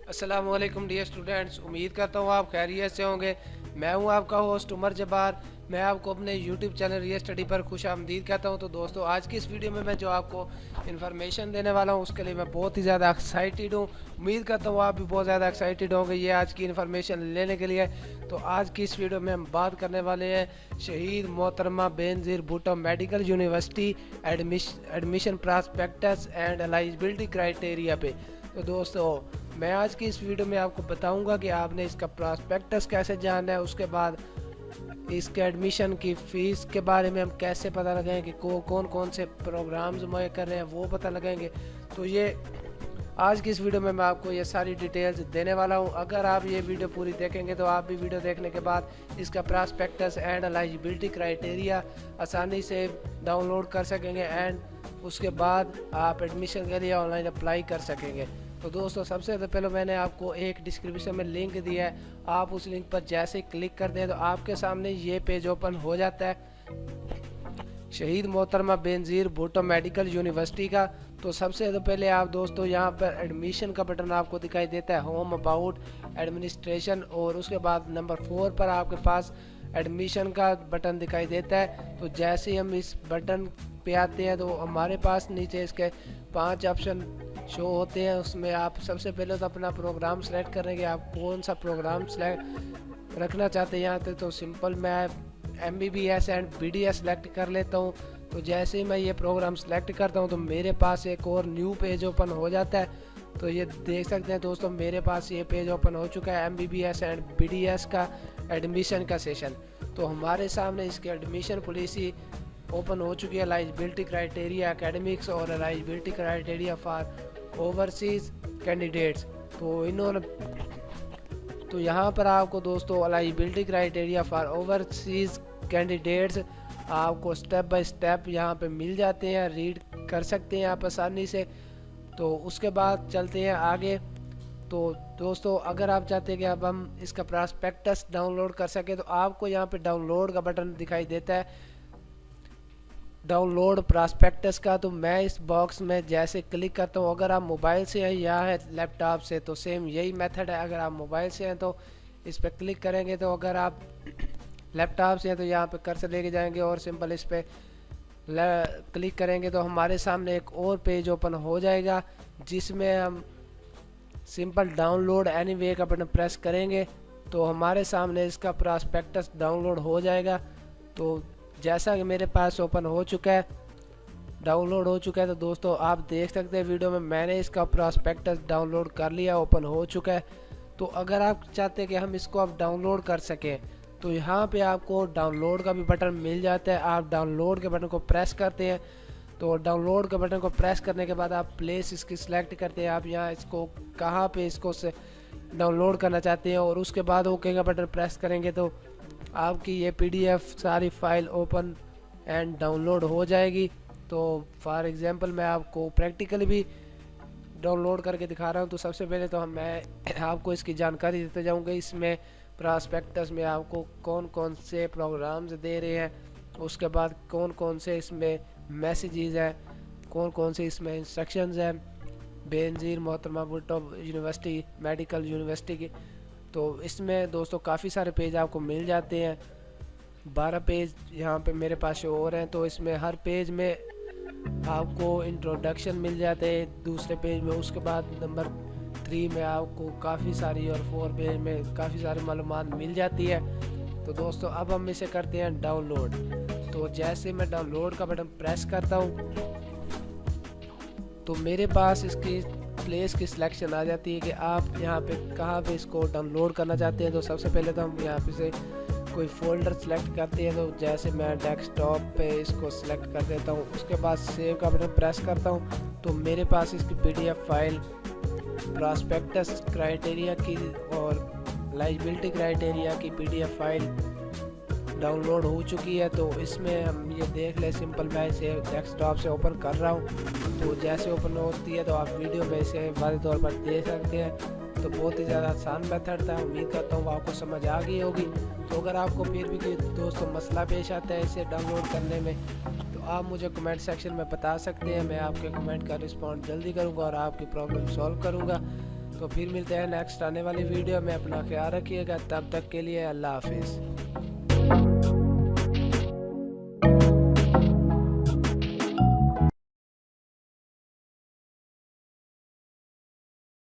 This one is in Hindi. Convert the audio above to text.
अस्सलाम वालेकुम डियर स्टूडेंट्स, उम्मीद करता हूँ आप खैरियत से होंगे। मैं हूँ आपका होस्ट उमर जब्बार। मैं आपको अपने यूट्यूब चैनल रियल स्टडी पर खुश आमदीद कहता हूँ। तो दोस्तों, आज की इस वीडियो में मैं जो आपको इन्फॉर्मेशन देने वाला हूँ उसके लिए मैं बहुत ही ज़्यादा एक्साइटेड हूँ। उम्मीद करता हूँ आप भी बहुत ज़्यादा एक्साइटेड होंगे ये आज की इन्फॉर्मेशन लेने के लिए। तो आज की इस वीडियो में हम बात करने वाले हैं शहीद मोहतरमा Benazir Bhutto medical university admission prospectus and eligibility criteria पे। तो दोस्तों, मैं आज की इस वीडियो में आपको बताऊंगा कि आपने इसका प्रॉस्पेक्टस कैसे जानना है, उसके बाद इसके एडमिशन की फ़ीस के बारे में हम कैसे पता लगाएंगे, कौन कौन से प्रोग्राम्स मुहैया कर रहे हैं वो पता लगाएंगे। तो ये आज की इस वीडियो में मैं आपको ये सारी डिटेल्स देने वाला हूँ। अगर आप ये वीडियो पूरी देखेंगे तो आप भी वीडियो देखने के बाद इसका प्रॉस्पेक्टस एंड एलिजिबिलिटी क्राइटेरिया आसानी से डाउनलोड कर सकेंगे एंड उसके बाद आप एडमिशन के लिए ऑनलाइन अप्लाई कर सकेंगे। तो दोस्तों, सबसे पहले मैंने आपको एक डिस्क्रिप्शन में लिंक दिया है। आप उस लिंक पर जैसे क्लिक कर दें तो आपके सामने ये पेज ओपन हो जाता है शहीद मोहतरमा बेनज़ीर भुट्टो मेडिकल यूनिवर्सिटी का। तो सबसे पहले आप दोस्तों यहाँ पर एडमिशन का बटन आपको दिखाई देता है, होम अबाउट एडमिनिस्ट्रेशन, और उसके बाद नंबर 4 पर आपके पास एडमिशन का बटन दिखाई देता है। तो जैसे ही हम इस बटन पे आते हैं तो हमारे पास नीचे इसके 5 ऑप्शन शो होते हैं। उसमें आप सबसे पहले तो अपना प्रोग्राम सेलेक्ट करेंगे, आप कौन सा प्रोग्राम सेलेक्ट रखना चाहते हैं यहाँ पे। तो सिंपल मैं MBBS एंड BDS सेलेक्ट कर लेता हूँ। तो जैसे ही मैं ये प्रोग्राम सेलेक्ट करता हूँ तो मेरे पास एक और न्यू पेज ओपन हो जाता है। तो ये देख सकते हैं दोस्तों, मेरे पास ये पेज ओपन हो चुका है MBBS एंड BDS का एडमिशन का सेशन। तो हमारे सामने इसकी एडमिशन पॉलिसी ओपन हो चुकी है, एलिजिबिलिटी क्राइटेरिया एकेडमिक्स और eligibility criteria for overseas candidates. तो यहाँ पर आपको दोस्तों eligibility criteria for overseas candidates आपको स्टेप बाय स्टेप यहाँ पे मिल जाते हैं, रीड कर सकते हैं आप आसानी से। तो उसके बाद चलते हैं आगे। तो दोस्तों, अगर आप चाहते हैं कि अब हम इसका प्रॉस्पेक्टस डाउनलोड कर सकें तो आपको यहाँ पे डाउनलोड का बटन दिखाई देता है, डाउनलोड प्रॉस्पेक्टस का। तो मैं इस बॉक्स में जैसे क्लिक करता हूँ, अगर आप मोबाइल से हैं या है लैपटॉप से तो सेम यही मेथड है। अगर आप मोबाइल से हैं तो इस पर क्लिक करेंगे, तो अगर आप लैपटॉप से हैं तो यहाँ पे कर्सर लेके जाएंगे और सिंपल इस पर क्लिक करेंगे तो हमारे सामने एक और पेज ओपन हो जाएगा जिसमें हम सिंपल डाउनलोड एनीवे का बटन प्रेस करेंगे तो हमारे सामने इसका प्रॉस्पेक्टस डाउनलोड हो जाएगा। तो जैसा कि मेरे पास ओपन हो चुका है, डाउनलोड हो चुका है, तो दोस्तों आप देख सकते हैं वीडियो में मैंने इसका प्रॉस्पेक्टस डाउनलोड कर लिया, ओपन हो चुका है। तो अगर आप चाहते हैं कि हम इसको अब डाउनलोड कर सकें तो यहाँ पे आपको डाउनलोड का भी बटन मिल जाता है। आप डाउनलोड के बटन को प्रेस करते हैं, तो डाउनलोड के बटन को प्रेस करने के बाद आप प्लेस इसकी सिलेक्ट करते हैं, आप यहाँ इसको कहाँ पे इसको से डाउनलोड करना चाहते हैं, और उसके बाद ओके का बटन प्रेस करेंगे तो आपकी ये PDF सारी फाइल ओपन एंड डाउनलोड हो जाएगी। तो फॉर एग्जांपल मैं आपको प्रैक्टिकली भी डाउनलोड करके दिखा रहा हूँ। तो सबसे पहले तो मैं आपको इसकी जानकारी देते जाऊँगा। इसमें प्रॉस्पेक्टस में आपको कौन कौन से प्रोग्राम्स दे रहे हैं, उसके बाद कौन कौन से इसमें मैसेजेस हैं, कौन कौन से इसमें इंस्ट्रक्शंस हैं बेनज़ीर मोहतरमा भुट्टो यूनिवर्सिटी मेडिकल यूनिवर्सिटी की। तो इसमें दोस्तों काफ़ी सारे पेज आपको मिल जाते हैं, 12 पेज यहाँ पे मेरे पास और हैं। तो इसमें हर पेज में आपको इंट्रोडक्शन मिल जाते हैं दूसरे पेज में, उसके बाद नंबर 3 में आपको काफ़ी सारी, और 4 पेज में काफ़ी सारी मालूमात मिल जाती है। तो दोस्तों, अब हम इसे करते हैं डाउनलोड। तो जैसे मैं डाउनलोड का बटन प्रेस करता हूँ तो मेरे पास इसकी प्लेस की सिलेक्शन आ जाती है कि आप यहाँ पे कहाँ पे इसको डाउनलोड करना चाहते हैं। तो सबसे पहले तो हम यहाँ पे से कोई फोल्डर सेलेक्ट करते हैं। तो जैसे मैं डेस्कटॉप पे इसको सिलेक्ट कर देता हूँ, उसके बाद सेव का बटन प्रेस करता हूँ तो मेरे पास इसकी PDF फाइल प्रॉस्पेक्टस क्राइटेरिया की और एलिजिबिलिटी क्राइटेरिया की PDF फाइल डाउनलोड हो चुकी है। तो इसमें हम ये देख ले, सिंपल मैं इसे डेस्कटॉप से ओपन कर रहा हूँ। तो जैसे ओपन होती है तो आप वीडियो में इसे वाज़ेह तौर पर देख सकते हैं। तो बहुत ही ज़्यादा आसान मेथड था, उम्मीद करता हूँ आपको समझ आ गई होगी। तो अगर आपको फिर भी कोई दोस्तों मसला पेश आता है इसे डाउनलोड करने में तो आप मुझे कमेंट सेक्शन में बता सकते हैं। मैं आपके कमेंट का रिस्पॉन्ड जल्दी करूँगा और आपकी प्रॉब्लम सॉल्व करूँगा। तो फिर मिलते हैं नेक्स्ट आने वाली वीडियो में। अपना ख्याल रखिएगा, तब तक के लिए अल्लाह हाफिज़।